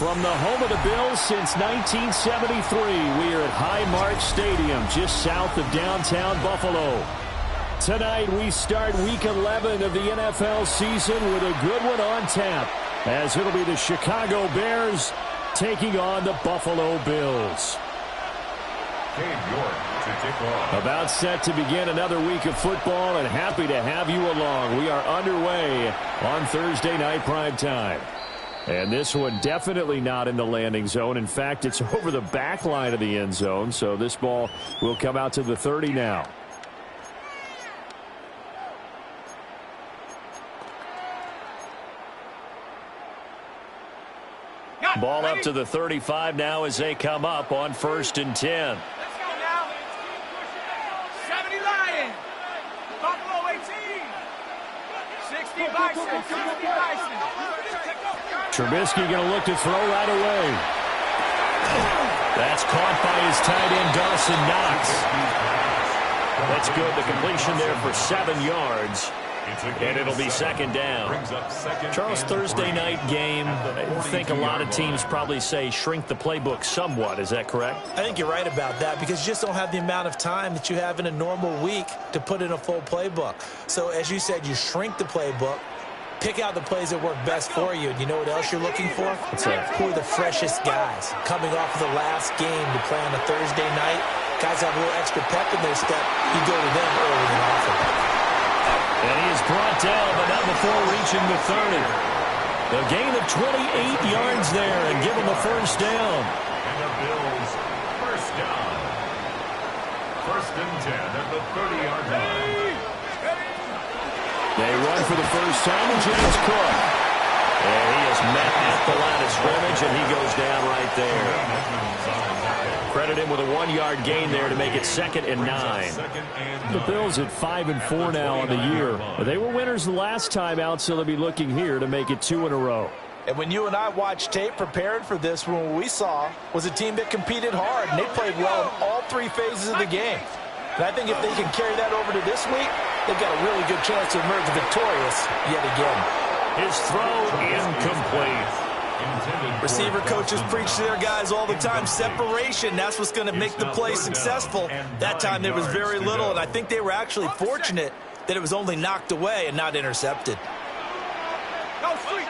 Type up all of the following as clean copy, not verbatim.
From the home of the Bills since 1973, we are at Highmark Stadium, just south of downtown Buffalo. Tonight, we start Week 11 of the NFL season with a good one on tap, as it'll be the Chicago Bears taking on the Buffalo Bills. About set to begin another week of football, and happy to have you along. We are underway on Thursday night prime time. And this one definitely not in the landing zone. In fact, it's over the back line of the end zone, so this ball will come out to the 30 now. Ball up to the 35 now as they come up on 1st and 10. Let's go now. 70 Lions. Buffalo 18. 60 Bison. 60 Bison. Trubisky going to look to throw right away. That's caught by his tight end, Dawson Knox. That's good. The completion there for 7 yards. And it'll be 2nd down. Charles, Thursday night game, I think a lot of teams probably say shrink the playbook somewhat. Is that correct? I think you're right about that because you just don't have the amount of time that you have in a normal week to put in a full playbook. So as you said, you shrink the playbook, pick out the plays that work best for you. And you know what else you're looking for? Who are the freshest guys coming off of the last game to play on a Thursday night? Guys have a little extra pep in their step. You go to them early and often. And he is brought down, but not before reaching the 30. The gain of 28 yards there and give him a 1st down. And the Bills, 1st down. 1st and 10 at the 30-yard line. They run for the first time, and James Cook. And he is met at the line of scrimmage, and he goes down right there. Credit him with a 1-yard gain there to make it 2nd and 9. The Bills at 5-4 now on the year. They were winners the last time out, so they'll be looking here to make it 2 in a row. And when you and I watched tape preparing for this, what we saw was a team that competed hard, and they played well in all 3 phases of the game. And I think if they can carry that over to this week, they've got a really good chance to emerge victorious yet again. His throw incomplete. Receiver coaches preach to their guys all the time. Separation, that's what's going to make the play successful. That time there was very little, and I think they were actually fortunate that it was only knocked away and not intercepted. Go street.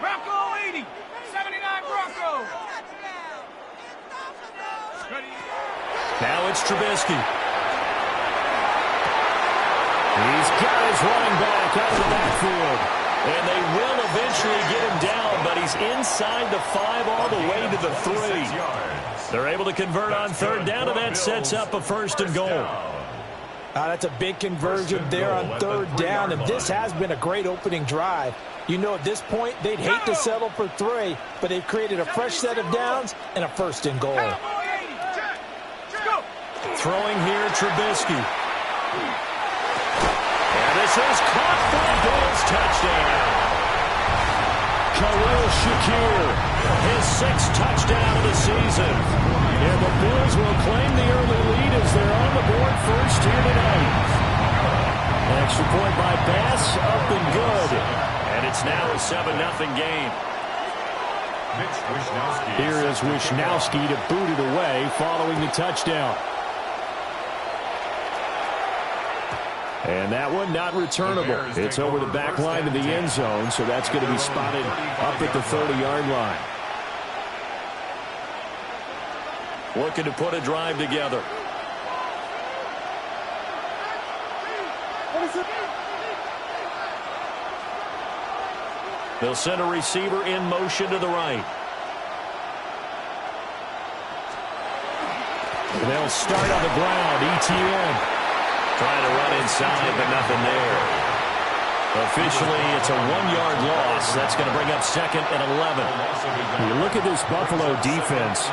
Bronco 80. 79 Bronco. Now it's Trubisky. He's got his running back out of the backfield. And they will eventually get him down, but he's inside the 5 all the way to the 3. They're able to convert on 3rd down, and that sets up a 1st and goal. That's a big conversion there on 3rd down, and this has been a great opening drive. You know, at this point, they'd hate to settle for 3, but they've created a fresh set of downs and a 1st and goal. Throwing here, Trubisky. This is caught for a Bills touchdown. Khalil Shakir, his 6th touchdown of the season. And the Bills will claim the early lead as they're on the board first here tonight. An extra point by Bass, up and good. And it's now a 7-0 game. Here is Wishnowski to boot it away following the touchdown. And that one not returnable. It's over the back line of the end zone, so that's going to be spotted up at the 30-yard line. Looking to put a drive together. They'll send a receiver in motion to the right. They'll start on the ground. ETN. Trying to run inside, but nothing there. Officially, it's a 1-yard loss. That's going to bring up 2nd and 11. You look at this Buffalo defense.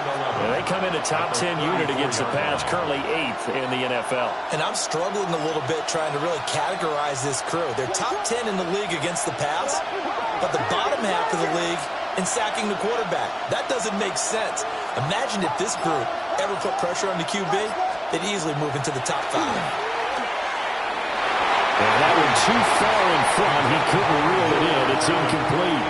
They come in a top 10 unit against the pass, currently 8th in the NFL. And I'm struggling a little bit trying to really categorize this crew. They're top 10 in the league against the pass, but the bottom half of the league in sacking the quarterback. That doesn't make sense. Imagine if this group ever put pressure on the QB, they'd easily move into the top 5. And that one too far in front. He couldn't reel it in. It's incomplete.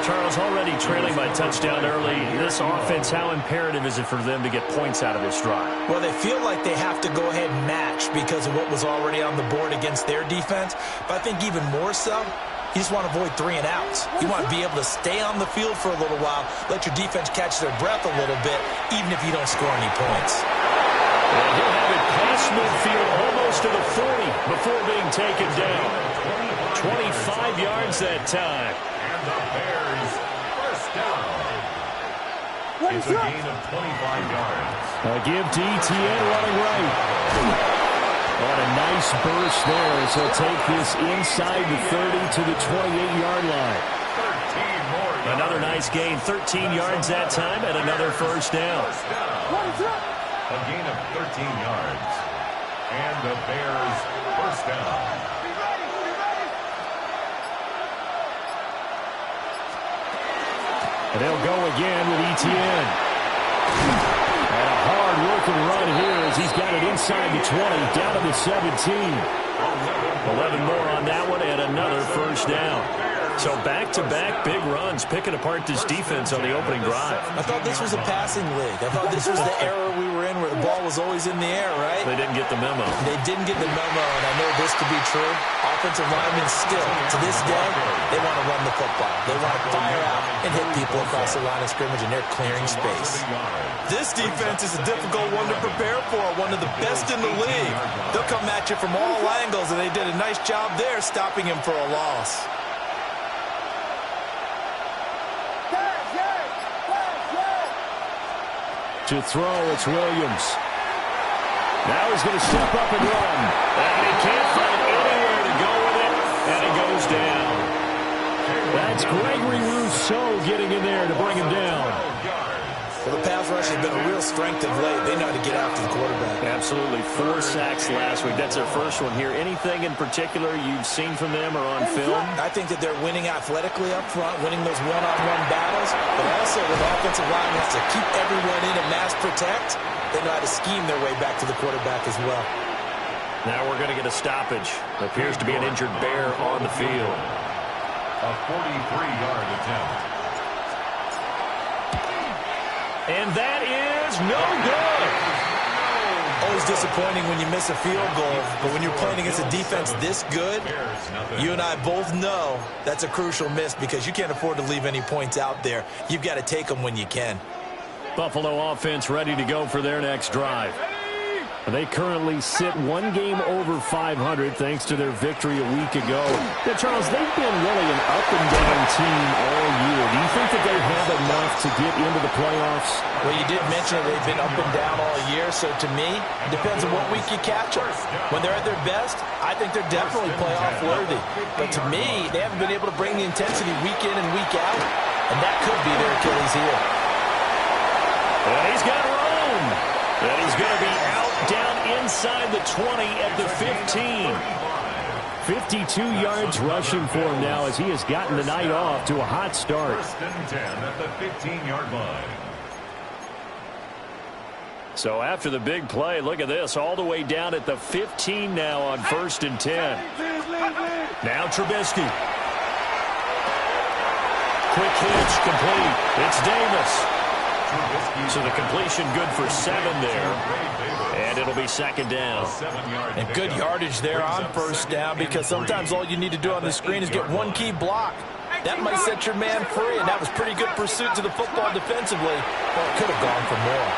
Charles, already trailing by touchdown early. This offense, how imperative is it for them to get points out of this drive? Well, they feel like they have to go ahead and match because of what was already on the board against their defense. But I think even more so, you just want to avoid 3 and outs. You want to be able to stay on the field for a little while, let your defense catch their breath a little bit, even if you don't score any points. And he'll have it past midfield almost to the 40 before being taken down. 25 yards that time. And the Bears first down. It's a gain of 25 yards. A give to ETN running right. What a nice burst there as he'll take this inside the 30 to the 28-yard line. 13 more yards. Another nice gain, 13 yards that time, and another first down. A gain of 13 yards. And the Bears first down. And they'll go again with ETN. And a hard-working run here as he's got it inside the 20, down to the 17. 11 more on that one, and another first down. So back-to-back big runs, picking apart this defense on the opening drive. I thought this was a passing league. I thought this was the era we were in where the ball was always in the air, right? They didn't get the memo. They didn't get the memo, and I know this to be true. Offensive linemen still, to this day, they want to run the football. They want to fire out and hit people across the line of scrimmage, and they're clearing space. This defense is a difficult one to prepare for, one of the best in the league. They'll come at you from all angles, and they did a nice job there stopping him for a loss. To throw, it's Williams. Now he's going to step up and run. And he can't find anywhere to go with it, and it goes down. That's Gregory Rousseau getting in there to bring him down. Well, the pass rush has been a real strength of late. They know how to get after the quarterback. Absolutely. 4 sacks last week. That's their first one here. Anything in particular you've seen from them or on film? I think that they're winning athletically up front, winning those one-on-one battles, but also with offensive linemen to keep everyone in and mass protect. They know how to scheme their way back to the quarterback as well. Now we're going to get a stoppage. Appears to be an injured Bear on the field. A 43-yard attempt. And that is no good. Always disappointing when you miss a field goal, but when you're playing against a defense this good, you and I both know that's a crucial miss because you can't afford to leave any points out there. You've got to take them when you can. Buffalo offense ready to go for their next drive. They currently sit 1 game over 500 thanks to their victory a week ago. Now, Charles, they've been really an up-and-down team all year. Do you think that they have enough to get into the playoffs? Well, you did mention that they've been up and down all year, so to me, it depends on what week you catch them. When they're at their best, I think they're definitely playoff-worthy. But to me, they haven't been able to bring the intensity week in and week out, and that could be their Achilles heel. And he's got room. And he's going to be out down inside the 20 at the 15. 52 yards rushing for him now as he has gotten the night off to a hot start. First and 10 at the 15-yard line. So after the big play, look at this, all the way down at the 15 now on 1st and 10. Now Trubisky. Quick hitch, complete. It's Davis. So the completion good for 7 there. And it'll be 2nd down. And good yardage there on 1st down because sometimes all you need to do on the screen is get one key block. That might set your man free, and that was pretty good pursuit to the football defensively. But it could have gone for more.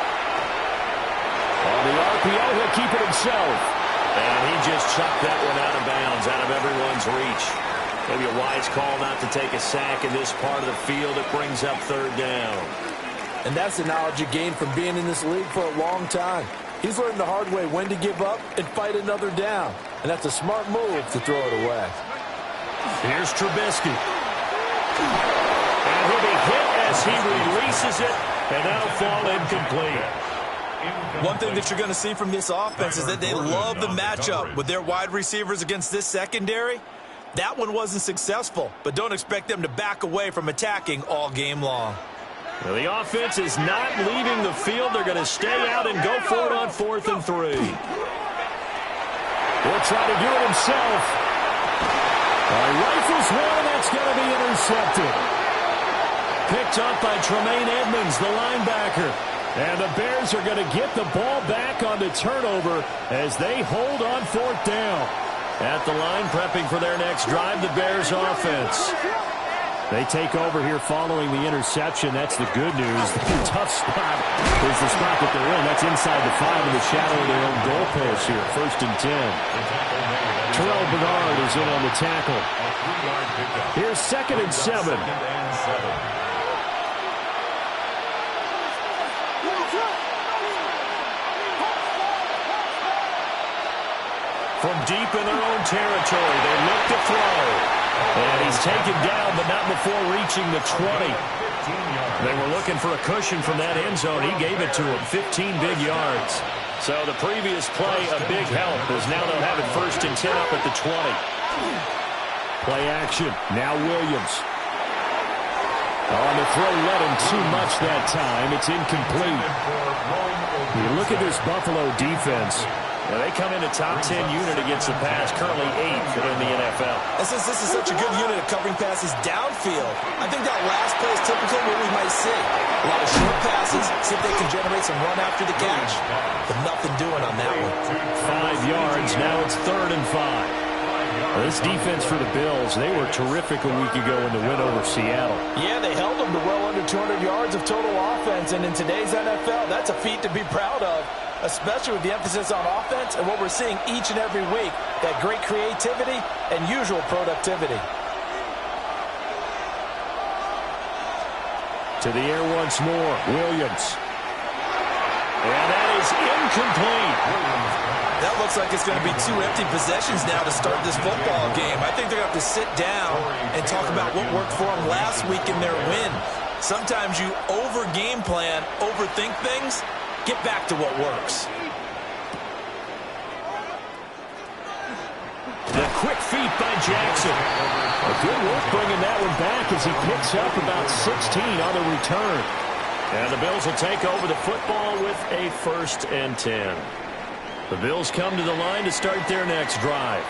On the RPO, he'll keep it himself. And he just chucked that one out of bounds, out of everyone's reach. Maybe a wise call not to take a sack in this part of the field. It brings up 3rd down. And that's the knowledge you gain from being in this league for a long time. He's learned the hard way when to give up and fight another down. And that's a smart move to throw it away. Here's Trubisky. And he'll be hit as he releases it, and that'll fall incomplete. One thing that you're going to see from this offense is that they love the matchup with their wide receivers against this secondary. That one wasn't successful, but don't expect them to back away from attacking all game long. Well, the offense is not leaving the field. They're going to stay out and go for it on 4th and 3. He'll try to do it himself. Rifles one, and that's going to be intercepted. picked up by Tremaine Edmonds, the linebacker. And the Bears are going to get the ball back on the turnover as they hold on fourth down. At the line, prepping for their next drive, the Bears offense. They take over here following the interception. That's the good news. The tough spot is the spot that they're in. That's inside the 5 in the shadow of their own goalpost here. 1st and 10. Terrell Bernard is in on the tackle. Here's 2nd and 7. From deep in their own territory, they look to throw. And he's taken down, but not before reaching the 20. They were looking for a cushion from that end zone. He gave it to him, 15 big yards. So the previous play, a big help, as now they'll have it 1st and 10 up at the 20. Play action. Now Williams. On the throw, led him too much that time. It's incomplete. You look at this Buffalo defense. Now they come in a top 10 unit against the pass, currently 8th in the NFL. And since this is such a good unit of covering passes downfield, I think that last play is typically what we might see. A lot of short passes, see if they can generate some run after the catch. But nothing doing on that one. 5 yards, now it's 3rd and 5. Well, this defense for the Bills, they were terrific a week ago in the win over Seattle. Yeah, they held them to well under 200 yards of total offense, and in today's NFL, that's a feat to be proud of, especially with the emphasis on offense and what we're seeing each and every week, that great creativity and usual productivity. To the air once more, Williams. And that is incomplete. That looks like it's going to be 2 empty possessions now to start this football game. I think they're going to have to sit down and talk about what worked for them last week in their win. Sometimes you over-game plan, overthink things. Get back to what works. The quick feet by Jackson. A good work bringing that one back as he picks up about 16 on the return. And the Bills will take over the football with a 1st and 10. The Bills come to the line to start their next drive.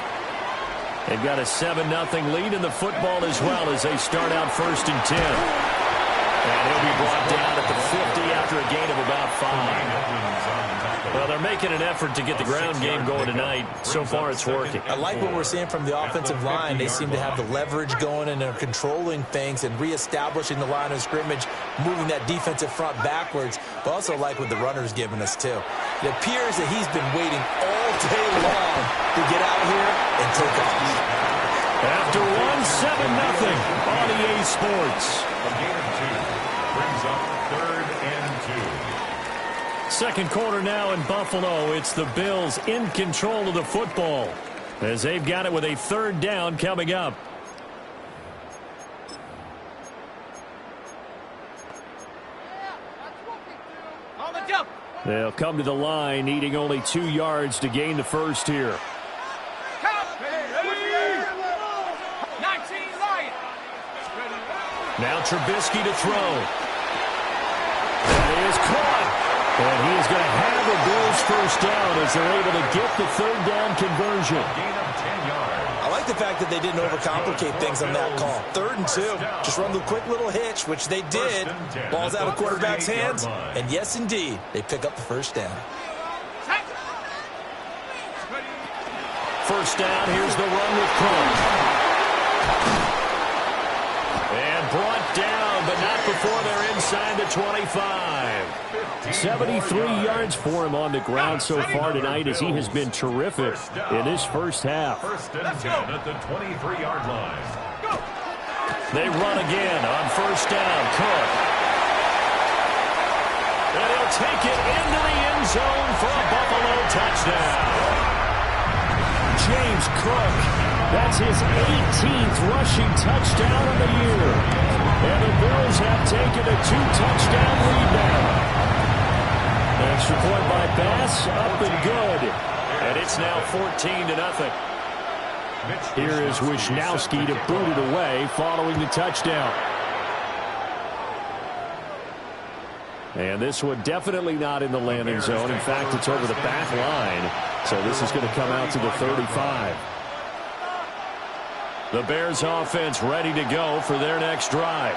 They've got a 7-0 lead in the football as well as they start out 1st and 10. And he'll be brought down at the 50 after a gain of about 5. Well, they're making an effort to get the ground game going tonight. So far, it's working. I like what we're seeing from the offensive line. They seem to have the leverage going, and they're controlling things and reestablishing the line of scrimmage, moving that defensive front backwards. But also like what the runner's giving us, too. It appears that he's been waiting all day long to get out here and take off. After 7-0 on EA Sports. A gain of 2 brings up 3rd and 2. Second quarter now in Buffalo. It's the Bills in control of the football as they've got it with a 3rd down coming up. On the jump. They'll come to the line, needing only 2 yards to gain the first here. Count. 19 Lion. Now Trubisky to throw. That is caught. And he is going to have a Bills 1st down as they're able to get the 3rd down conversion. Gain of 10 yards. I like the fact that they didn't overcomplicate things on that call. 3rd and 2. Just run the quick little hitch, which they did. Ball's out of quarterback's hands. And yes, indeed, they pick up the 1st down. 1st down, here's the run with Cook. And brought down, but not before they're inside the 25. 73 yards for him on the ground so far tonight as he has been terrific in this first half. 1st and 10 at the 23-yard line. They run again on 1st down. Cook. And he'll take it into the end zone for a Buffalo touchdown. James Cook, that's his 18th rushing touchdown of the year. And the Bills have taken a 2-touchdown lead now. Extra point by Bass, up and good. And it's now 14-0. Here is Wisnowski to boot it away following the touchdown. And this one definitely not in the landing zone. In fact, it's over the back line. So this is going to come out to the 35. The Bears offense ready to go for their next drive.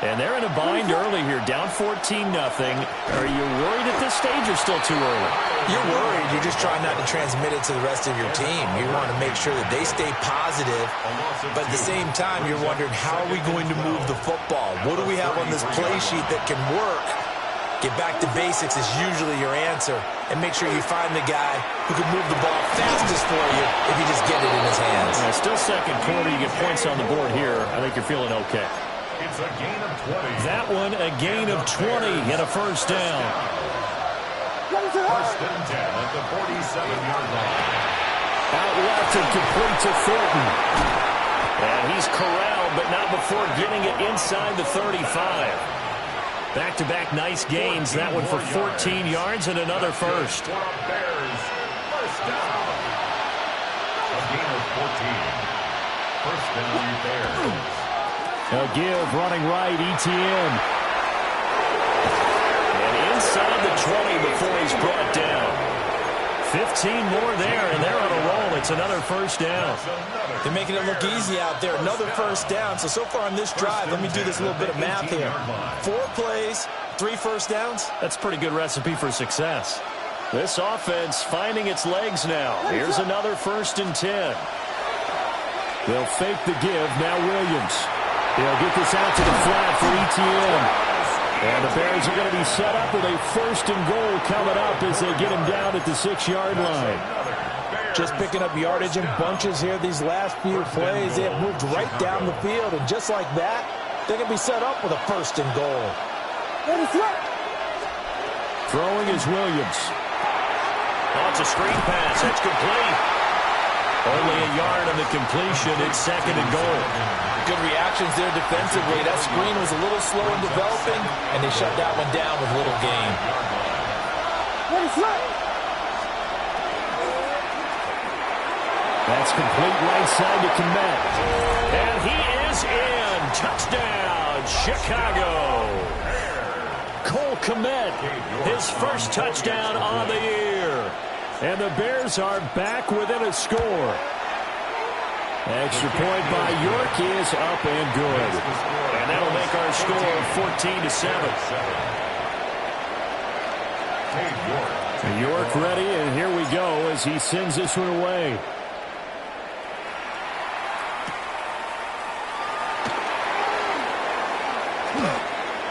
And they're in a bind early here, down 14-0. Are you worried at this stage or still too early? You're worried. You're just trying not to transmit it to the rest of your team. You want to make sure that they stay positive, but at the same time, you're wondering, how are we going to move the football? What do we have on this play sheet that can work? Get back to basics is usually your answer, and make sure you find the guy who can move the ball fastest for you if you just get it in his hands. Yeah, still second quarter. You get points on the board here. I think you're feeling okay. It's a gain of 20. That one, a gain of 20 and a first down. First and 10 at the 47-yard line. Out left and complete to Thornton. And he's corralled, but not before getting it inside the 35. Back-to-back nice gains. That one for 14 yards and another first. For a Bears first down. A gain of 14. First down, Bears. A give running right, Etienne. And inside the 20 before he's brought down. 15 more there, and they're on a roll. It's another first down. They're making it look easy out there. Another first down. So far on this drive, let me do this little bit of math here. 4 plays, 3 first downs. That's a pretty good recipe for success. This offense finding its legs now. Here's another first and 10. They'll fake the give. Now Williams. They'll get this out to the flat for Etienne. And the Bears are going to be set up with a first and goal coming up as they get him down at the 6-yard line. Just picking up yardage in bunches here these last few plays. They have moved right down the field, and just like that, they can be set up with a first and goal. Throwing is Williams. Oh, it's a screen pass. That's complete. Only a yard on the completion. It's second and goal. Good reactions there defensively. That screen was a little slow in developing, and they shut that one down with little gain. That's complete right side to Kmet. And he is in. Touchdown, Chicago. Cole Kmet, his first touchdown on the year. And the Bears are back within a score. Extra point by York is up and good. And that'll make our score 14-7. York ready, and here we go as he sends this one away.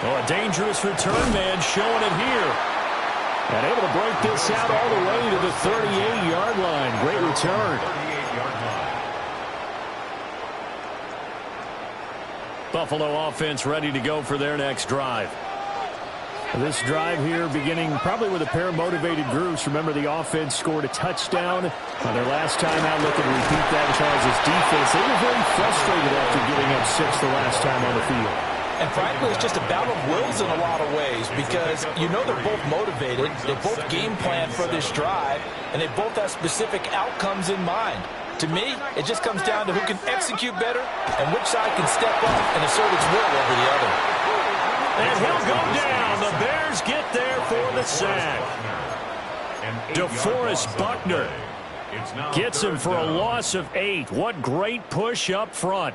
Oh, a dangerous return man showing it here. And able to break this out all the way to the 38-yard line. Great return. Buffalo offense ready to go for their next drive. This drive here beginning probably with a pair of motivated groups. Remember, the offense scored a touchdown on their last time out. Looking to repeat that in Charles' defense. They were very frustrated after giving up 6 the last time on the field. And frankly, it's just a battle of wills in a lot of ways, because you know they're both motivated, they both game plan for this drive, and they both have specific outcomes in mind. To me, it just comes down to who can execute better and which side can step up and assert its will over the other. And he'll go down. The Bears get there for the sack. DeForest Buckner gets him for a loss of 8. What great push up front.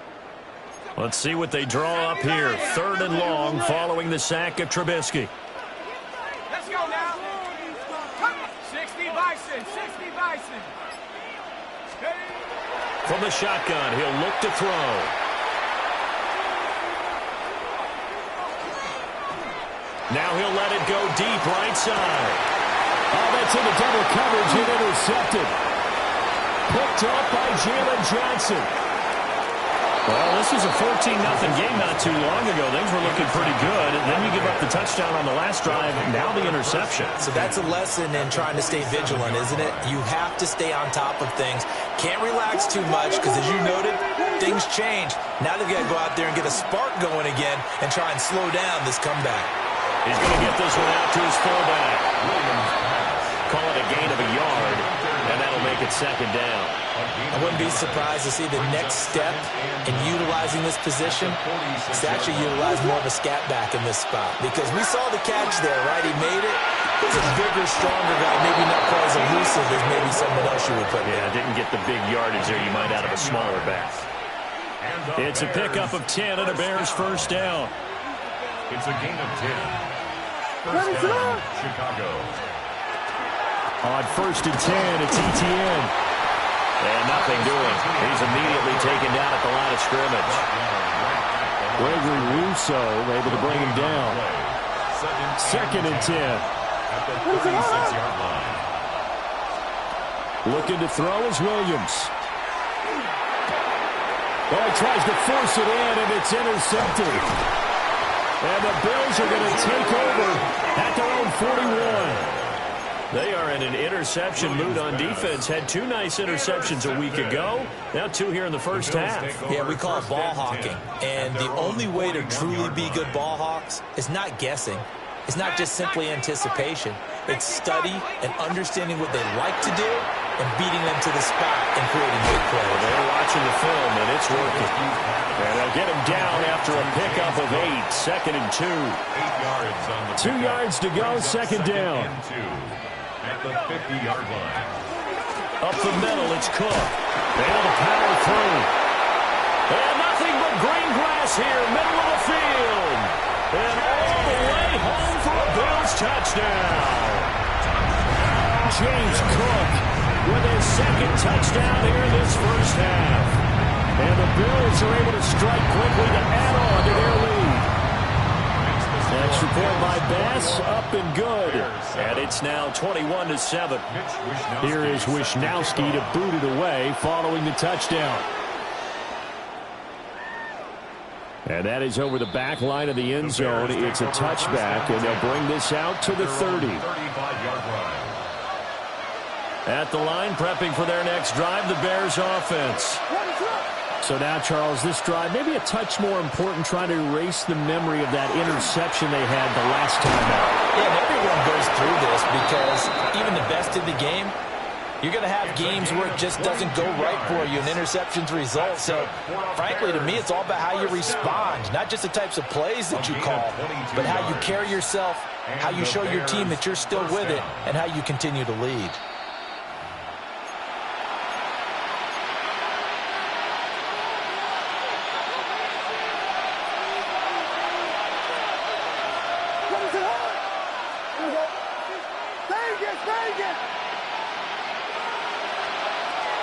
Let's see what they draw up here. 3rd and long following the sack of Trubisky. Let's go now. 60 Bison, 60 Bison. From the shotgun, he'll look to throw. Now he'll let it go deep right side. Oh, that's into double coverage and intercepted. Picked up by Jalen Johnson. Well, this was a 14-0 game not too long ago. Things were looking pretty good. And then you give up the touchdown on the last drive, and now the interception. So that's a lesson in trying to stay vigilant, isn't it? You have to stay on top of things. Can't relax too much because, as you noted, things change. Now they've got to go out there and get a spark going again and try and slow down this comeback. He's going to get this one out to his fullback. Call it a gain of a yard, and that'll make it 2nd down. I wouldn't be surprised to see the next step in utilizing this position is to actually utilize more of a scat back in this spot, because we saw the catch there, right? He made it. He's a bigger, stronger guy, maybe not quite as elusive as maybe someone else you would put in. Yeah, didn't get the big yardage there you might out of a smaller back. It's a pickup of 10 and a Bears first down. It's a gain of 10. First down, Chicago. On 1st and 10, it's ETN. And nothing doing. He's immediately taken down at the line of scrimmage. Gregory Rousseau able to bring him down. 2nd and 10. At the 36-yard line. Looking to throw is Williams. Oh, he tries to force it in, and it's intercepted. And the Bills are going to take over at their own 41. They are in an interception mood on defense. Had 2 nice interceptions a week ago. Now 2 here in the first half. Yeah, we call it ball hawking. And the only way to truly be good ball hawks is not guessing. It's not just simply anticipation. It's study and understanding what they like to do and beating them to the spot and creating big plays. They're watching the film, and it's working. And they'll get him down after a pickup of 8. 2nd and 2. 8 yards on the 2 yards to go, 2nd down. and 2. At the 50-yard line. Up the middle, it's Cook. Able to power through. And nothing but green grass here, middle of the field. And all the way home for a Bills touchdown. James Cook with his 2nd touchdown here in this first half. And the Bills are able to strike quickly to add on to their lead. Extra point by Bass, up and good. And it's now 21-7. Here is Wisnowski to boot it away following the touchdown. And that is over the back line of the end zone. It's a touchback, and they'll bring this out to the 30. 35-yard line. At the line, prepping for their next drive, the Bears offense. So now, Charles, this drive, maybe a touch more important, trying to erase the memory of that interception they had the last time out. Yeah, and everyone goes through this because even the best in the game, you're going to have games where it just doesn't go right for you and interceptions result. So, frankly, to me, it's all about how you respond, not just the types of plays that you call, but how you carry yourself, how you show your team that you're still with it, and how you continue to lead.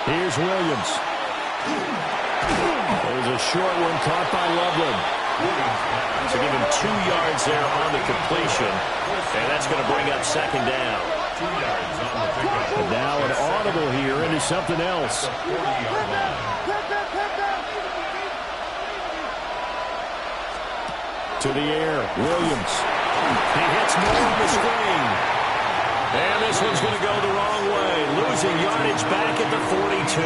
Here's Williams. There's a short one caught by Loveland. So give him 2 yards there on the completion. And that's going to bring up 2nd down. 2 yards on the pickup. And now an audible here into something else. 40-yard line. To the air, Williams. He hits more on the screen. And this one's going to go the wrong way. Losing yardage back at the 42.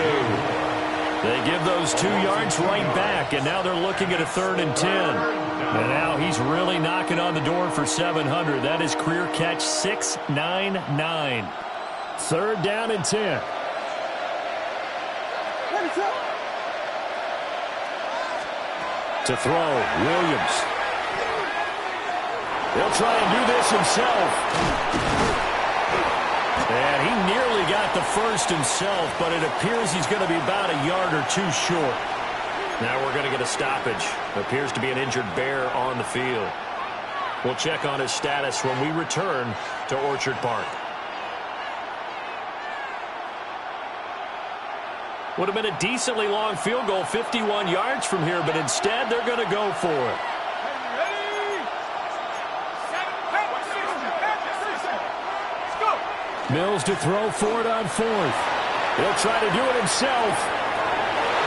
They give those 2 yards right back, and now they're looking at a 3rd and 10. And now he's really knocking on the door for 700. That is career catch 699. 3rd down and 10. To throw, Williams. He'll try and do this himself. And he nearly got the 1st himself, but it appears he's going to be about a yard or 2 short. Now we're going to get a stoppage. Appears to be an injured Bear on the field. We'll check on his status when we return to Orchard Park. Would have been a decently long field goal, 51 yards from here, but instead they're going to go for it. Mills to throw for it on 4th. He'll try to do it himself.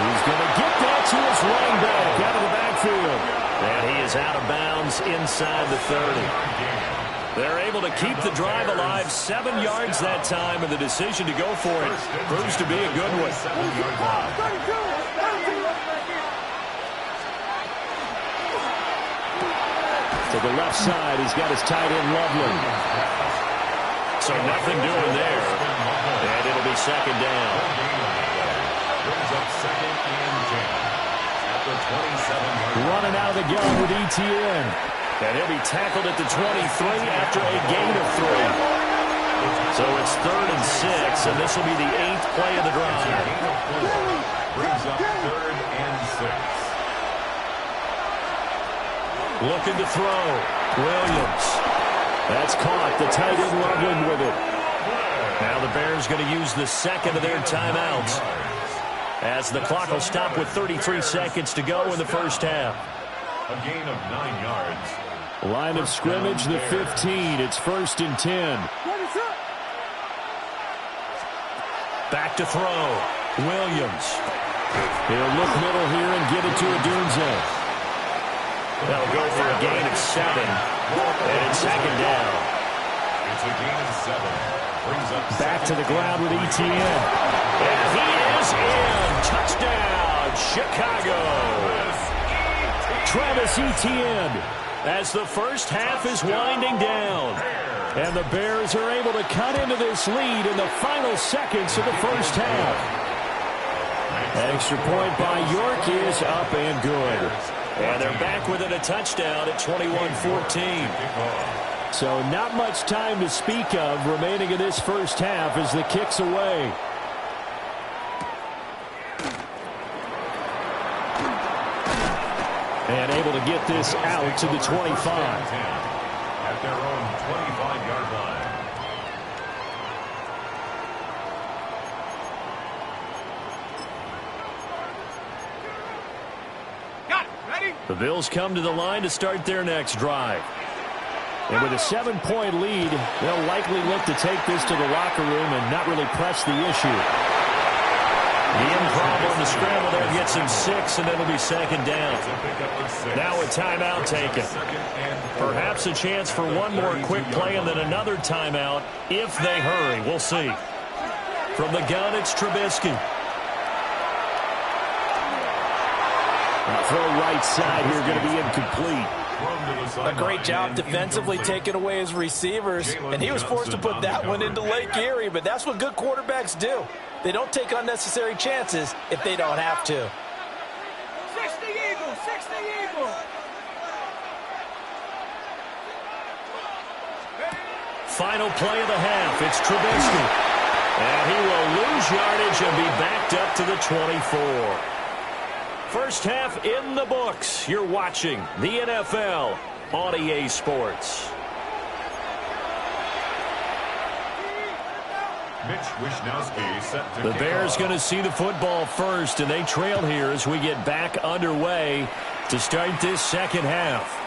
He's going to get that to his running back out of the backfield. And he is out of bounds inside the 30. They're able to keep the drive alive, 7 yards that time, and the decision to go for it proves to be a good one. To the left side, he's got his tight end Loveland. So nothing doing there. And it'll be 2nd down. Brings up 2nd and 10. At the 27-yard line. Running out of the gun with ETN. And he'll be tackled at the 23 after a gain of 3. So it's 3rd and 6, and this will be the 8th play of the drive. Brings up 3rd and 6. Looking to throw. Williams. That's caught. The tight end Loveland with it. Now the Bears going to use the second of their timeouts, as the clock will stop with 33 seconds to go in the first half. A gain of 9 yards. Line of scrimmage, the 15. It's 1st and 10. Back to throw. Williams. He'll look middle here and get it to Odunze. They'll go for a gain of 7. And it's 2nd down. It's a gain of 7. Brings up back to the ground with ETN. And he is in. Touchdown, Chicago. Travis Etienne, as the first half is winding down. And the Bears are able to cut into this lead in the final seconds of the first half. Extra point by York is up and good. And they're back within a touchdown at 21-14. So not much time to speak of remaining in this first half as the kick's away. And able to get this out to the 25. At their own 25-yard line. Got it. Ready? The Bills come to the line to start their next drive. And with a 7-point lead, they'll likely look to take this to the locker room and not really press the issue. The improv on the scramble there gets him 6, and it'll be 2nd down. Now a timeout taken. Perhaps a chance for one more quick play and then another timeout if they hurry. We'll see. From the gun, it's Trubisky. Throw right side here, going to be incomplete. A great job defensively taking away his receivers, and he was forced to put that one into Lake Erie, but that's what good quarterbacks do. They don't take unnecessary chances if they don't have to. 60 Eagles, 60 Eagles. Final play of the half. It's Trubisky. And he will lose yardage and be backed up to the 24. First half in the books. You're watching the NFL on EA Sports. The Bears going to see the football first, and they trail here as we get back underway to start this second half.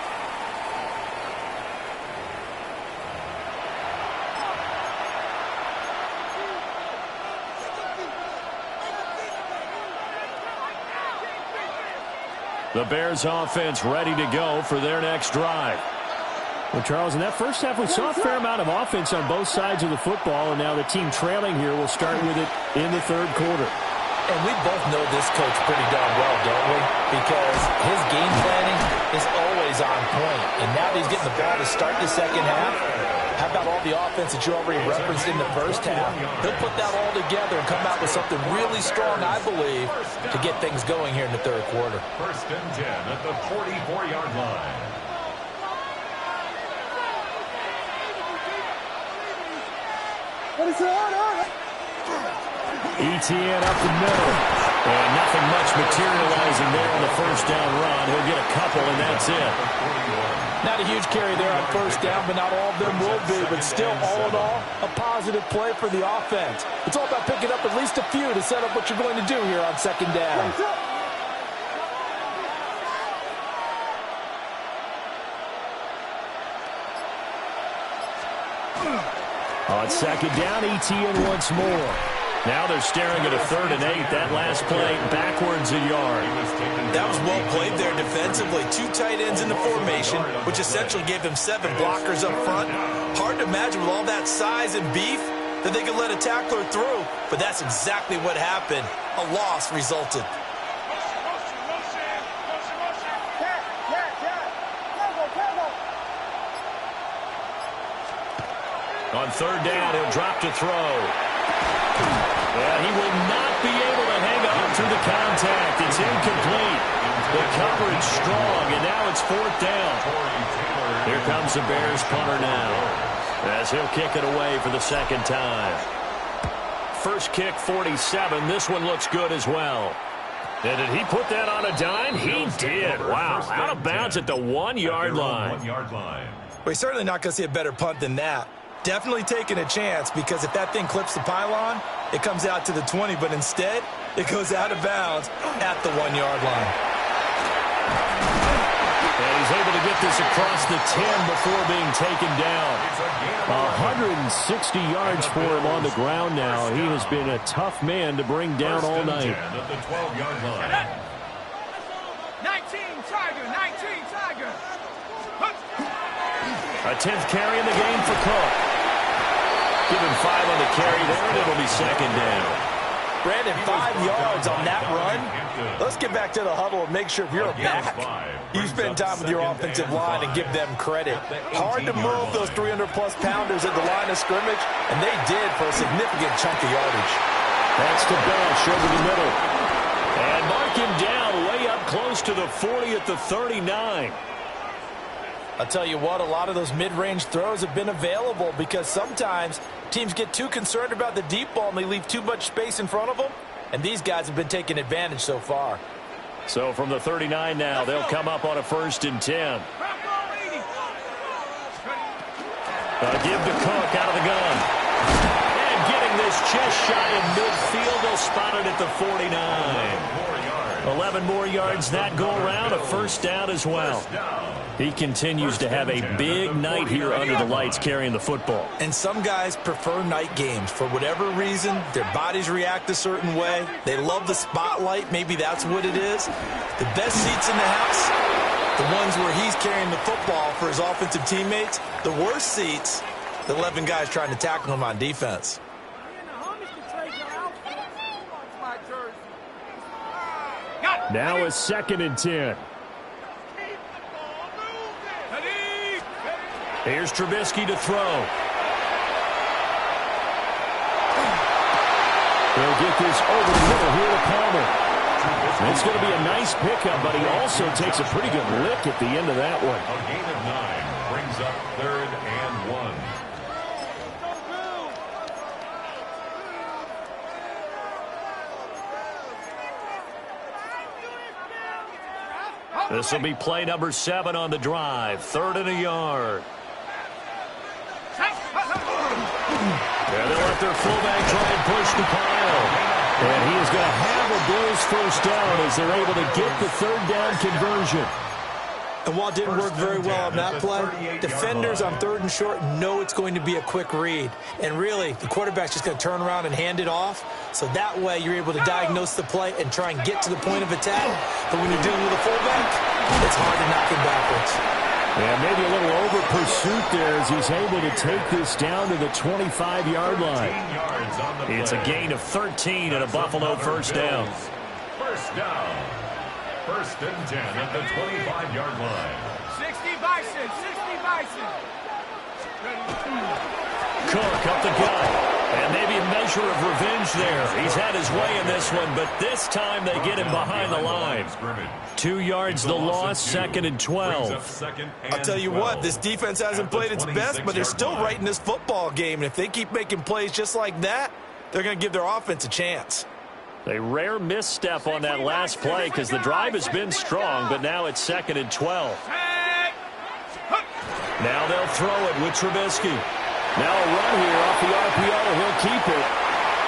The Bears offense ready to go for their next drive. Well, Charles, in that first half, we saw a fair amount of offense on both sides of the football, and now the team trailing here will start with it in the third quarter. And we both know this coach pretty darn well, don't we? Because his game planning is always on point. And now that he's getting the ball to start the second half, how about all the offense that you already referenced in the first half? He'll put that all together and come out with something really strong, I believe, to get things going here in the third quarter. 1st and 10 at the 44-yard line. ETN up the middle. And nothing much materializing there on the first down run. He'll get a couple, and that's it. Not a huge carry there on first down, but not all of them will be. But still, all in all, a positive play for the offense. It's all about picking up at least a few to set up what you're going to do here on 2nd down. On 2nd down, ETN once more. Now they're staring at a 3rd and 8. That last play backwards a yard. That was well played there defensively. 2 tight ends in the formation, which essentially gave them 7 blockers up front. Hard to imagine with all that size and beef that they could let a tackler through, but that's exactly what happened. A loss resulted. On 3rd down, he'll drop to throw. And he will not be able to hang on through the contact. It's incomplete. The coverage strong, and now it's 4th down. Here comes the Bears punter now, as he'll kick it away for the 2nd time. First kick, 47. This one looks good as well. And did he put that on a dime? He did. Wow. Out of bounds at the 1-yard line. Well, he's certainly not going to see a better punt than that. Definitely taking a chance, because if that thing clips the pylon, it comes out to the 20, but instead, it goes out of bounds at the 1-yard line. And he's able to get this across the 10 before being taken down. 160 yards for him on the ground now. He has been a tough man to bring down all night. At the 12-yard line. 19 Tiger, 19 Tiger. A 10th carry in the game for Cook. Give him 5 on the carry there, and it'll be second down. Brandon, 5 yards on that run. Let's get back to the huddle and make sure if you're a back, you spend time with your offensive line and give them credit. Hard to move those 300-plus pounders at the line of scrimmage, and they did for a significant chunk of yardage. That's to Belch over the middle. And mark him down way up close to the 40 at the 39. I'll tell you what, a lot of those mid-range throws have been available, because sometimes teams get too concerned about the deep ball and they leave too much space in front of them, and these guys have been taking advantage so far. So from the 39 now, they'll come up on a 1st and 10. Give to Cook out of the gun. And getting this just shy of midfield, they'll spot it at the 49. 11 more yards that go around, a 1st down as well. He continues to have a big night here under the lights carrying the football. And some guys prefer night games. For whatever reason, their bodies react a certain way. They love the spotlight. Maybe that's what it is. The best seats in the house, the ones where he's carrying the football for his offensive teammates. The worst seats, the 11 guys trying to tackle him on defense. Now a 2nd and 10. Here's Trubisky to throw. He'll get this over the middle here to Palmer. It's going to be a nice pickup, but he also takes a pretty good lick at the end of that one. A gain of 9 brings up 3rd and 1. This will be play number 7 on the drive. 3rd and a yard. And they'll let their fullback try and push the pile. And he is going to have a Bills 1st down as they're able to get the 3rd down conversion. And while it didn't work very well on that play, defenders on 3rd and short know it's going to be a quick read. And really, the quarterback's just going to turn around and hand it off. So that way, you're able to diagnose the play and try and get to the point of attack. But when you're dealing with a fullback, it's hard to knock him backwards. Yeah, maybe a little over pursuit there as he's able to take this down to the 25-yard line. It's a gain of 13 and a Buffalo 1st down. 1st down. 1st and 10 at the 25-yard line. 60 Bison, 60 Bison. Cook up the gut. And maybe a measure of revenge there. He's had his way in this one, but this time they get him behind the line. 2 yards the loss, 2nd and 12. I'll tell you what, this defense hasn't played its best, but they're still right in this football game. And if they keep making plays just like that, they're going to give their offense a chance. A rare misstep on that last play because the drive has been strong, but now it's 2nd and 12. Now they'll throw it with Trubisky. Now a run here off the RPO. He'll keep it.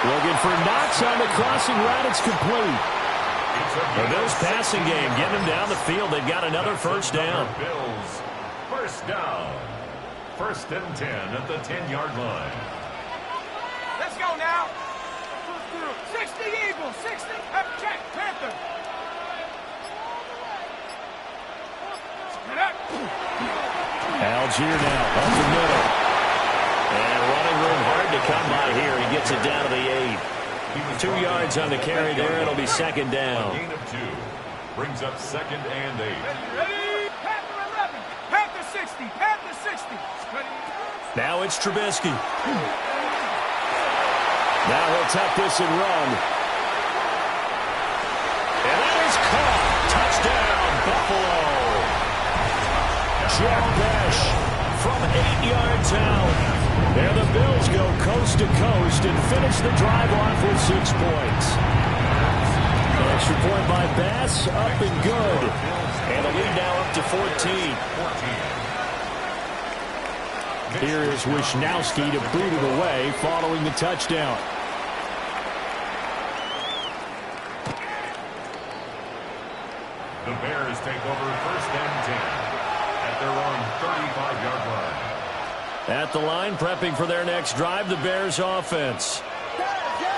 Looking for Knox on the crossing route. It's complete. The Bills passing game getting them down the field. They've got another 1st down. Bills 1st down. 1st and 10 at the 10-yard line. Let's go now. 60 Eagles, 60. Check, Panther. Algier now up the middle. And running room hard to come by here. He gets it down to the 8. 2 yards on the carry there. It'll be 2nd down. A gain of 2 brings up 2nd and 8. Ready? Panther 11. Panther 60. Panther 60. Ready? Now it's Trubisky. Now he'll tuck this and run. And that is caught. Touchdown, Buffalo. Jeff Besh from 8 yards out. And the Bills go coast to coast and finish the drive off with 6 points. Extra point by Bass, up and good. And the lead now up to 14. Here is Wisnowski to boot it away following the touchdown. The Bears take over first and 10 at their own 35-yard line. At the line, prepping for their next drive, the Bears offense.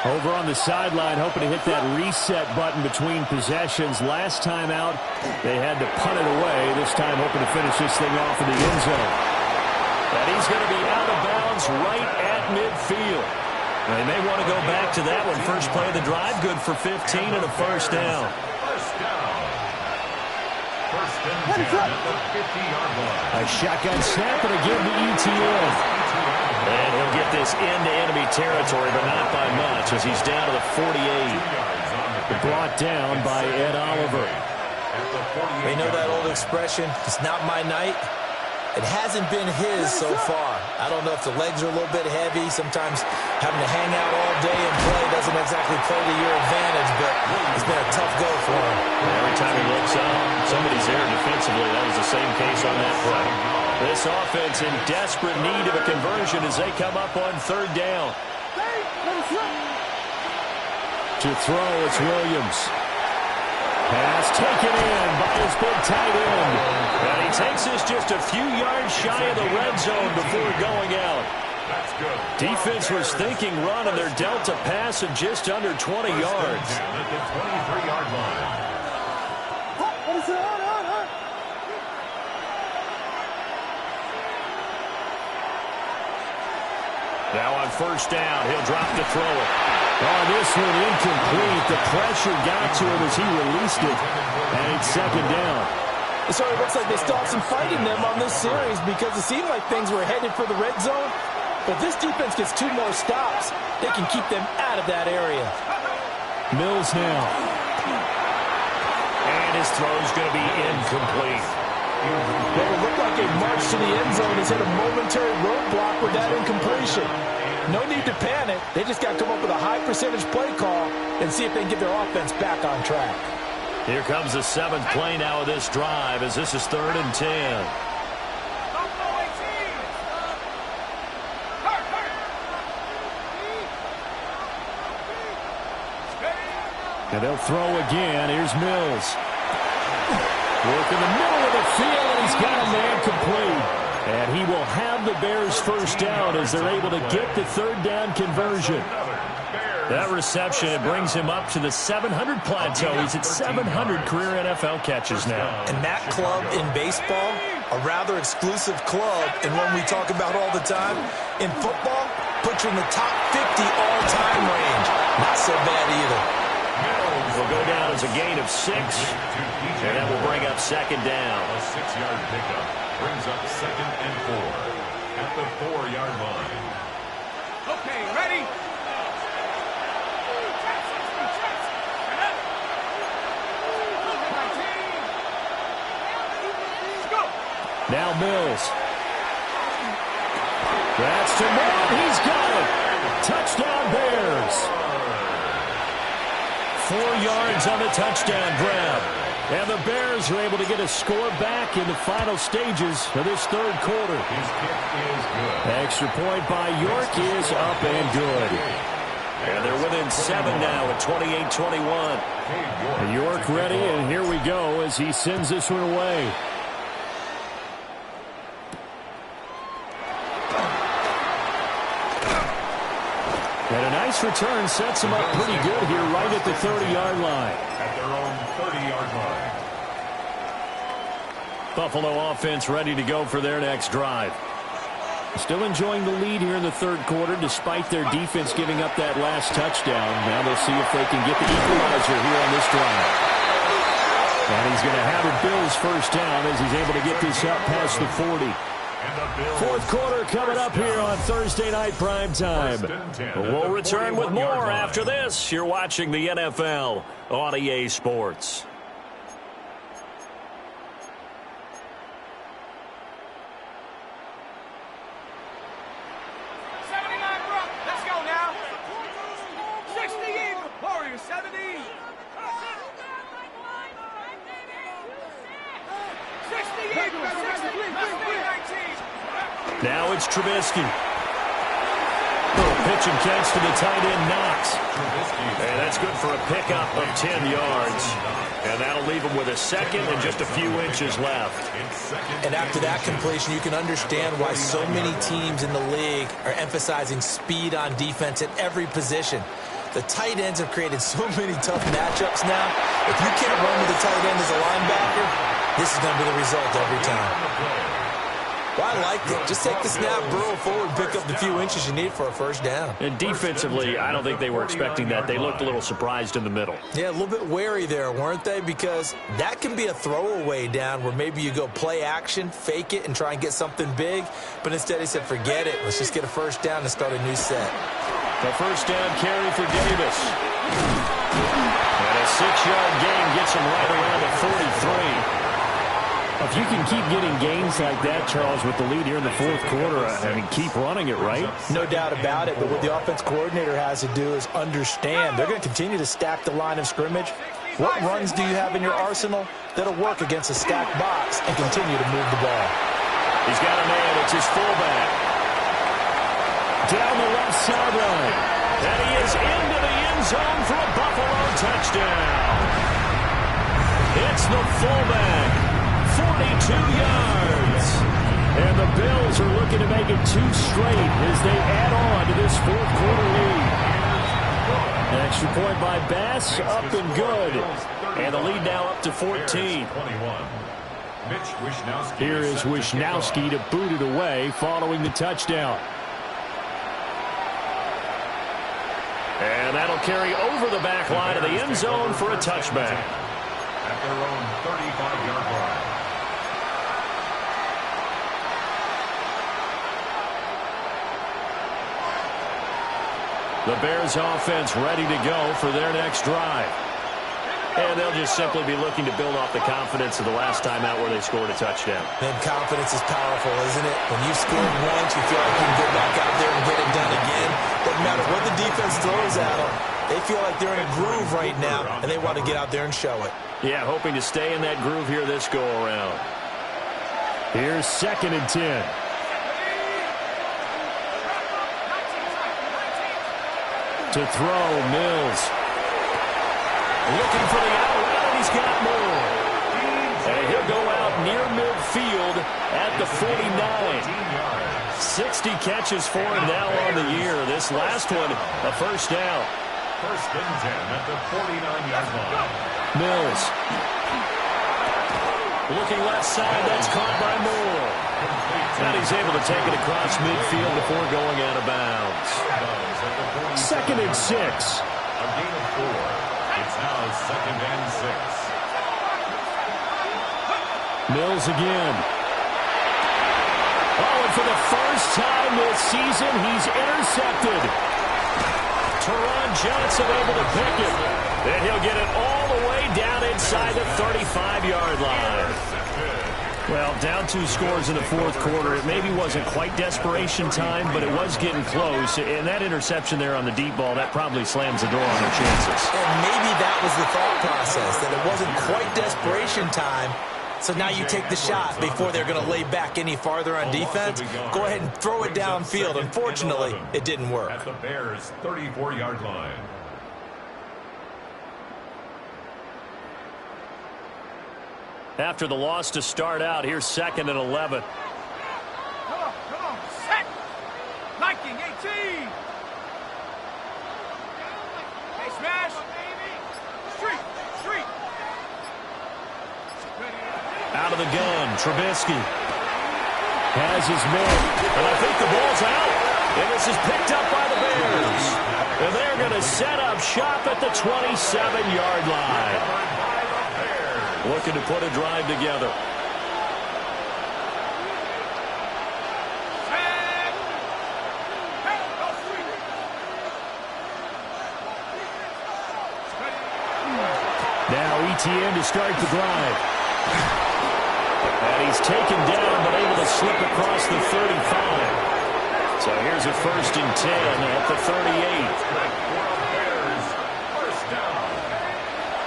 Over on the sideline, hoping to hit that reset button between possessions. Last time out, they had to punt it away. This time, hoping to finish this thing off in the end zone. And he's going to be out of bounds right at midfield. They may want to go back to that one. First play of the drive, good for 15 and a first down. First down. First and 10 at the 50-yard line. A shotgun snap and again to ETN. And he'll get this into enemy territory, but not by much as he's down to the 48. Brought down by Ed Oliver. You know that old expression, it's not my night? It hasn't been his so far. I don't know if the legs are a little bit heavy. Sometimes having to hang out all day and play doesn't exactly play to your advantage, but it's been a tough go for him. Every time he looks up, somebody's there defensively. That was the same case on that play. This offense in desperate need of a conversion as they come up on third down. To throw, it's Williams. Pass taken in by his big tight end. And he takes this just a few yards shy of the red zone before going out. That's good. Defense was thinking run, and they're dealt a pass of just under 20 yards. At the 23-yard line. Now on first down, he'll drop to throw it. Oh, this one incomplete. The pressure got to him as he released it. And it's second down. So it looks like they still have some fight in them on this series because it seemed like things were headed for the red zone. But this defense gets 2 more stops. They can keep them out of that area. Mills now. And his throw's going to be incomplete. Well, it looked like a march to the end zone has hit a momentary roadblock with that incompletion. No need to panic. They just got to come up with a high percentage play call and see if they can get their offense back on track. Here comes the 7th play now of this drive as this is 3rd and 10. And they'll throw again. Here's Mills. Work in the middle of the field, and he's got a man complete. And he will have the Bears first down as they're able to get the third down conversion. That reception, it brings him up to the 700 plateau. He's at 700 career NFL catches now. And that club in baseball, a rather exclusive club, and one we talk about all the time. In football, puts you in the top 50 all-time range. Not so bad either. Will go down as a gain of 6, and that will bring up second down. A 6-yard pickup brings up 2nd and 4 at the 4-yard line. Okay, ready? Now Mills. That's to Moore. He's got it. Touchdown Bears. 4 yards on the touchdown grab. And the Bears are able to get a score back in the final stages of this third quarter. His kick is good. Extra point by York is up and good. And they're within 7 now at 28-21. York ready, and here we go as he sends this one away. And a nice return sets him up pretty good here right at the 30-yard line. At their own 30-yard line. Buffalo offense ready to go for their next drive. Still enjoying the lead here in the third quarter despite their defense giving up that last touchdown. Now they'll see if they can get the equalizer here on this drive. And he's going to have a Bills first down as he's able to get this up past the 40. Fourth quarter coming up here on Thursday Night Prime Time. We'll return with more after this. You're watching the NFL on EA Sports. Now it's Trubisky. Pitch and catch to the tight end, Knox. And that's good for a pickup of 10 yards. And that'll leave him with a second and just a few inches left. And after that completion, you can understand why so many teams in the league are emphasizing speed on defense at every position. The tight ends have created so many tough matchups now. If you can't run with the tight end as a linebacker, this is going to be the result every time. Well, I liked it. Just take the snap, burrow forward, pick up the few inches you need for a first down. And defensively, I don't think they were expecting that. They looked a little surprised in the middle. Yeah, a little bit wary there, weren't they? Because that can be a throwaway down where maybe you go play action, fake it, and try and get something big. But instead, he said, forget it. Let's just get a first down and start a new set. The first down carry for Davis. And a 6-yard gain gets him right around the 43. If you can keep getting gains like that, Charles, with the lead here in the fourth quarter, I mean, keep running it, right? No doubt about it, but what the offense coordinator has to do is understand they're going to continue to stack the line of scrimmage. What runs do you have in your arsenal that'll work against a stacked box and continue to move the ball? He's got a man. It's his fullback. Down the left sideline. And he is into the end zone for a Buffalo touchdown. It's the fullback. 42 yards. And the Bills are looking to make it 2 straight as they add on to this fourth quarter lead. An extra point by Bass, up and good. And the lead now up to 14. Here is Wishnowski to boot it away following the touchdown. And that'll carry over the back line of the end zone for a touchback. At their own 35-yard line. The Bears offense ready to go for their next drive. And they'll just simply be looking to build off the confidence of the last time out where they scored a touchdown. And confidence is powerful, isn't it? When you've scored once, you feel like you can go back out there and get it done again. Doesn't matter what the defense throws at them. They feel like they're in a groove right now, and they want to get out there and show it. Yeah, hoping to stay in that groove here this go-around. Here's 2nd and 10. To throw, Mills. Looking for the outlet, and he's got more. And he'll go out near midfield at the 49. 60 catches for him now on the year. This last one, a first down. 1st and 10 at the 49-yard line. Mills. Looking left side, that's caught by Moore. And he's able to take it across midfield before going out of bounds. 2nd and 6. A gain of 4. It's now 2nd and 6. Mills again. Oh, and for the first time this season, he's intercepted. Teron Johnson able to pick it. Then he'll get it all the way down inside the 35-yard line. Well, down 2 scores in the fourth quarter. It maybe wasn't quite desperation time, but it was getting close. And that interception there on the deep ball, that probably slams the door on their chances. And maybe that was the thought process, that it wasn't quite desperation time. So now you take the shot before they're going to lay back any farther on defense. Go ahead and throw it downfield. Unfortunately, it didn't work. At the Bears' 34-yard line. After the loss to start out, here's 2nd and 11. Come on, set. Liking 18. Hey, smash. Street. Out of the gun, Trubisky has his man. And I think the ball's out. And this is picked up by the Bears. And they're going to set up shop at the 27-yard line. Looking to put a drive together. Now ETN to start the drive. And he's taken down, but able to slip across the 35. So here's a 1st and 10 at the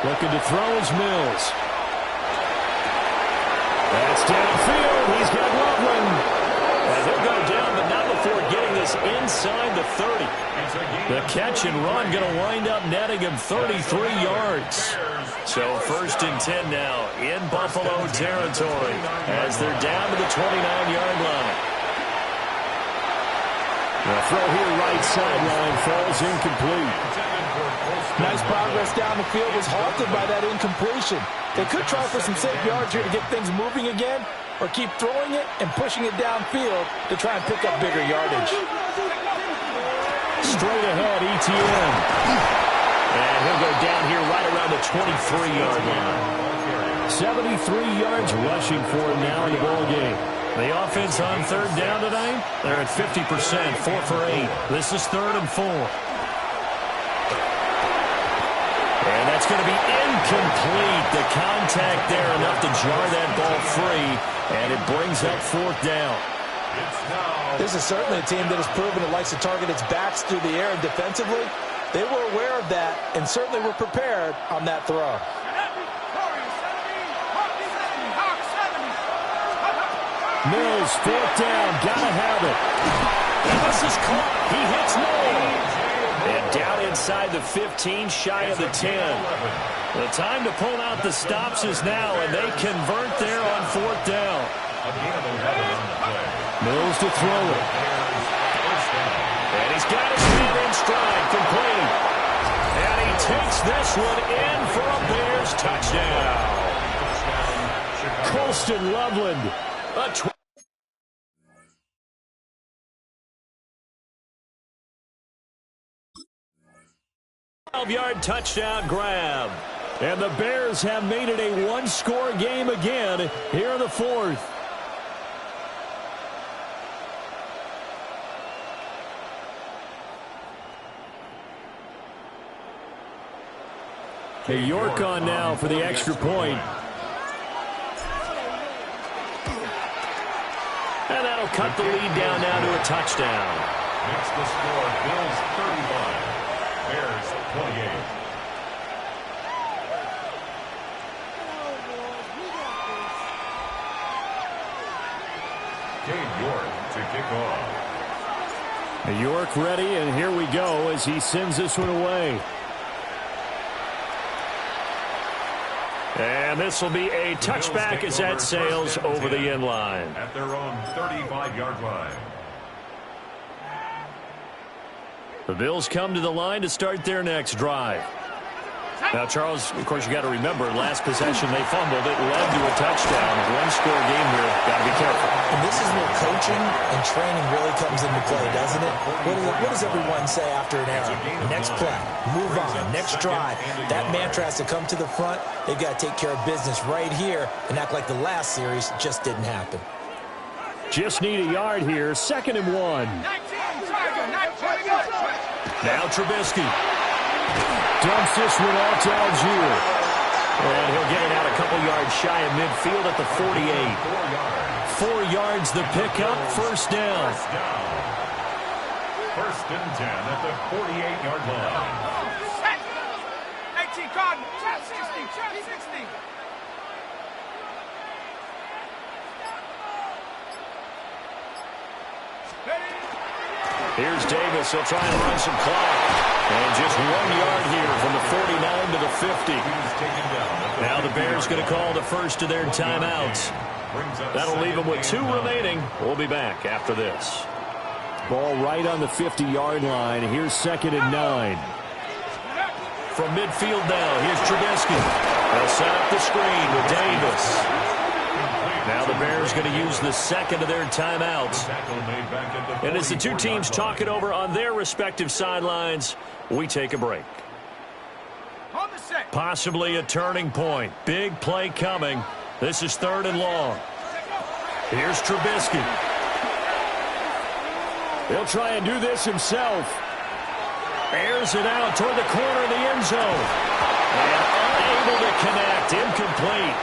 38. Looking to throw is Mills. That's downfield. He's got Loveland. And he'll go down, but not before getting this inside the 30. The catch and run going to wind up netting him 33 yards. So 1st and 10 now in Buffalo territory as they're down to the 29-yard line. The throw here right sideline falls incomplete. Nice progress down the field was halted by that incompletion. They could try for some safe yards here to get things moving again, or keep throwing it and pushing it downfield to try and pick up bigger yardage. Straight ahead, ETN. And he'll go down here right around the 23-yard line. 73 yards rushing for him now in the ball game. The offense on 3rd down tonight, they're at 50%, 4 for 8. This is 3rd and 4. And that's going to be incomplete. The contact there enough to jar that ball free, and it brings up 4th down. This is certainly a team that has proven it likes to target its backs through the air and defensively. They were aware of that and certainly were prepared on that throw. Mills, 4th down, gotta have it. And this is caught. He hits Mills. And down inside the 15, shy of the 10. The time to pull out the stops is now, and they convert there on 4th down. Mills to throw it. And he's got his feet in stride, complete. And he takes this one in for a Bears touchdown. Colston Loveland. A 12-yard touchdown grab. And the Bears have made it a one-score game again here in the 4th. New York on now for the extra point. And that'll cut the lead down now to a touchdown. Makes the score Bills 35, Bears 28. Dave York to kick off. New York ready, and here we go as he sends this one away. And this will be a touchback as that sails over the end line. At their own 35-yard line. The Bills come to the line to start their next drive. Now, Charles, of course, you got to remember, last possession they fumbled. It led to a touchdown. One-score game here. Got to be careful. And this is where coaching and training really comes into play, doesn't it? What does everyone say after an error? Next play, move on, next drive. That mantra has to come to the front. They've got to take care of business right here and act like the last series just didn't happen. Just need a yard here. 2nd and 1. Now Trubisky. Dumps this one off to Algier. And he'll get it out a couple yards shy of midfield at the 48. 4 yards the pickup, 1st down. 1st and 10 at the 48-yard line. 18 Cardinals, 60, 60. Here's Davis. He'll try and run some clock. And just 1 yard here from the 49 to the 50. Now the Bears going to call the first of their timeouts. That'll leave them with 2 remaining. We'll be back after this. Ball right on the 50-yard line. Here's 2nd and 9. From midfield now, here's Trubisky. They'll set up the screen with Davis. Now the Bears going to use the 2nd of their timeouts. And as the 2 teams talk it over on their respective sidelines, we take a break. Possibly a turning point. Big play coming. This is 3rd and long. Here's Trubisky. He'll try and do this himself. Airs it out toward the corner of the end zone. And unable to connect. Incomplete.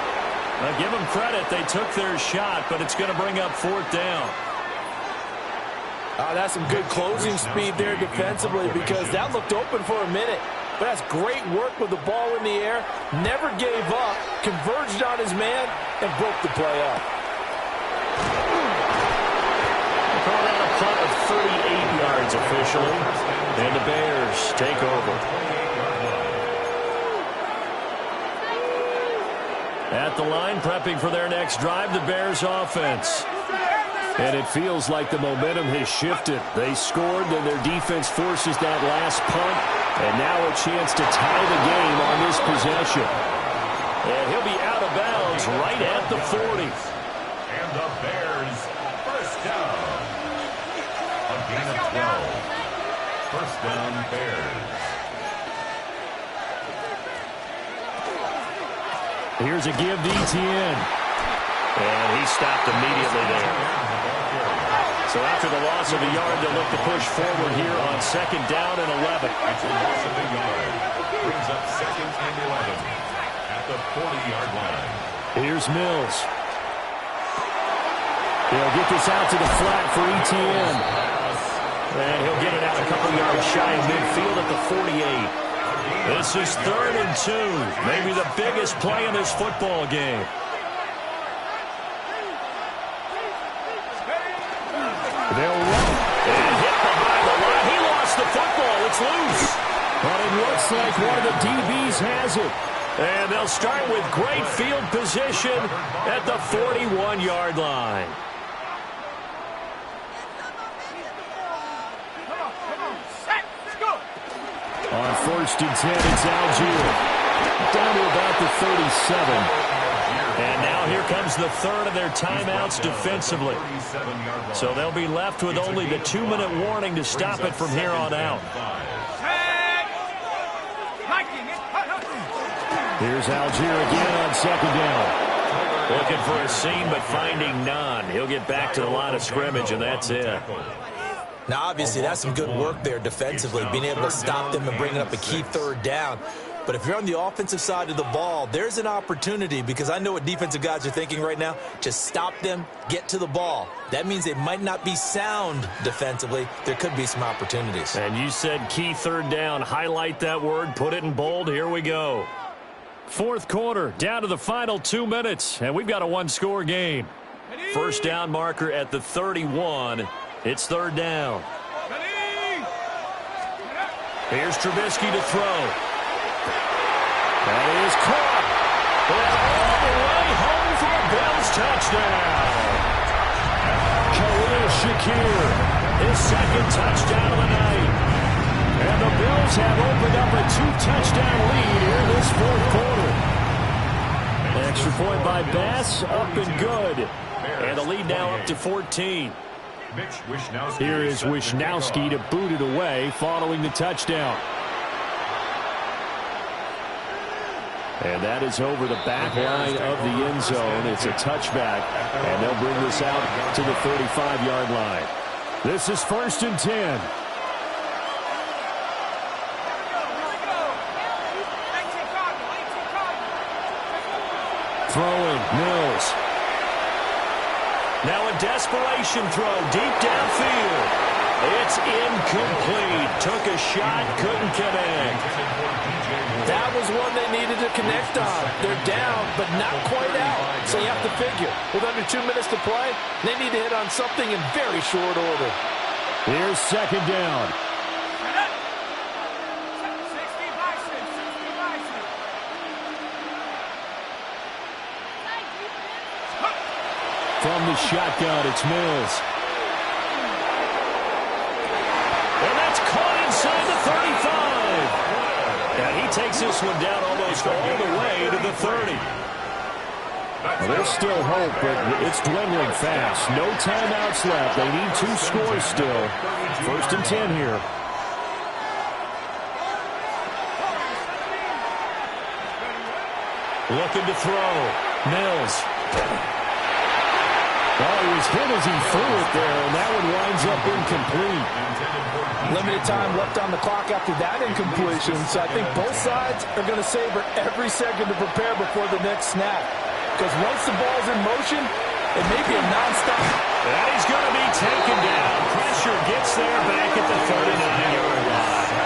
Now give them credit. They took their shot, but it's going to bring up 4th down. That's some good closing speed there defensively, because that looked open for a minute. But that's great work with the ball in the air. Never gave up. Converged on his man. and broke the play up. Called out a punt of 38 yards officially. And the Bears take over. At the line, prepping for their next drive, the Bears offense. And it feels like the momentum has shifted. They scored, then their defense forces that last punt. And now a chance to tie the game on this possession. And he'll be out of bounds right at the 40. And the Bears, first down. A gain of 12. First down, Bears. Here's a give to Etienne. And he stopped immediately there. So after the loss of a yard, they'll look to push forward here on second down and 11. After the loss of a yard, brings up second and 11 at the 40-yard line. Here's Mills. He'll get this out to the flat for Etienne. And he'll get it out a couple yards shy of midfield at the 48. This is 3rd and 2. Maybe the biggest play in this football game. They'll run. And hit behind the line. He lost the football. It's loose. But it looks like one of the DBs has it. And they'll start with great field position at the 41-yard line. On 1st and 10, it's Algier. Down to about the 37. And now here comes the third of their timeouts defensively. So they'll be left with only the 2-minute warning to stop it from here on out. Here's Algier again on second down. Looking for a seam, but finding none. He'll get back to the line of scrimmage, and that's it. Now, obviously, that's some good work there defensively, being able to stop them and bringing up a key third down. But if you're on the offensive side of the ball, there's an opportunity, because I know what defensive guys are thinking right now. Just stop them, get to the ball. That means they might not be sound defensively. There could be some opportunities. And you said key third down. Highlight that word. Put it in bold. Here we go. 4th quarter, down to the final 2 minutes, and we've got a one-score game. First down marker at the 31. It's 3rd down. Here's Trubisky to throw. That is caught. And all the way home for a Bills touchdown. Khalil Shakir, His second touchdown of the night. and the Bills have opened up a 2-touchdown lead here this 4th quarter. Extra point by Bass, up and good. And the lead now up to 14. Here is Wishnowski to boot it away following the touchdown. And that is over the back line of the end zone. It's a touchback, and they'll bring this out to the 35-yard line. This is 1st and 10. Throwing, Mills. Now a desperation throw deep downfield. It's incomplete. Took a shot, couldn't connect. That was one they needed to connect on. They're down, but not quite out. So you have to figure, with under 2 minutes to play, they need to hit on something in very short order. Here's second down. From the shotgun, it's Mills. And that's caught inside the 35. And he takes this one down almost all the way to the 30. Well, there's still hope, but it's dwindling fast. No timeouts left. They need 2 scores still. 1st and 10 here. Looking to throw. Mills. Well, he was hit as he threw it there, and that one winds up incomplete. Limited time left on the clock after that incompletion, so I think both sides are going to savor every second to prepare before the next snap. Because once the ball's in motion, it may be a nonstop. And he's going to be taken down. Pressure gets there back at the 39-yard line.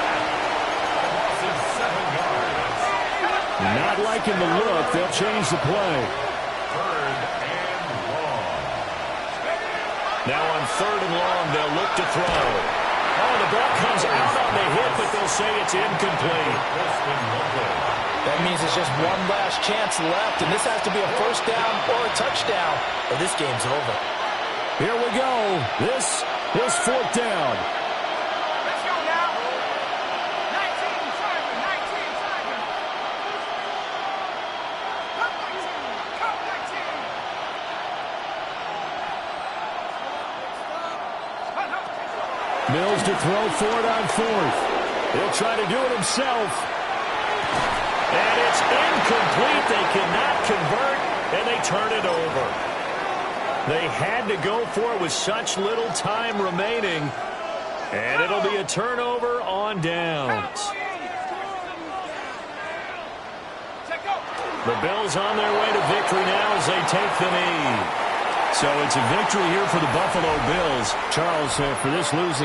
Not liking the look. They'll change the play. Now on 3rd and long, they'll look to throw. Oh, the ball comes out on the hit, but they'll say it's incomplete. That means it's just one last chance left, and this has to be a first down or a touchdown, or this game's over. Here we go. This is 4th down. Let's go now. 19, Simon. 19, Simon. Cut 19. Mills to throw for it on 4th. He'll try to do it himself. And it's incomplete. They cannot convert, and they turn it over. They had to go for it with such little time remaining. And it'll be a turnover on downs. The Bills on their way to victory now as they take the knee. So it's a victory here for the Buffalo Bills. Charles, for this losing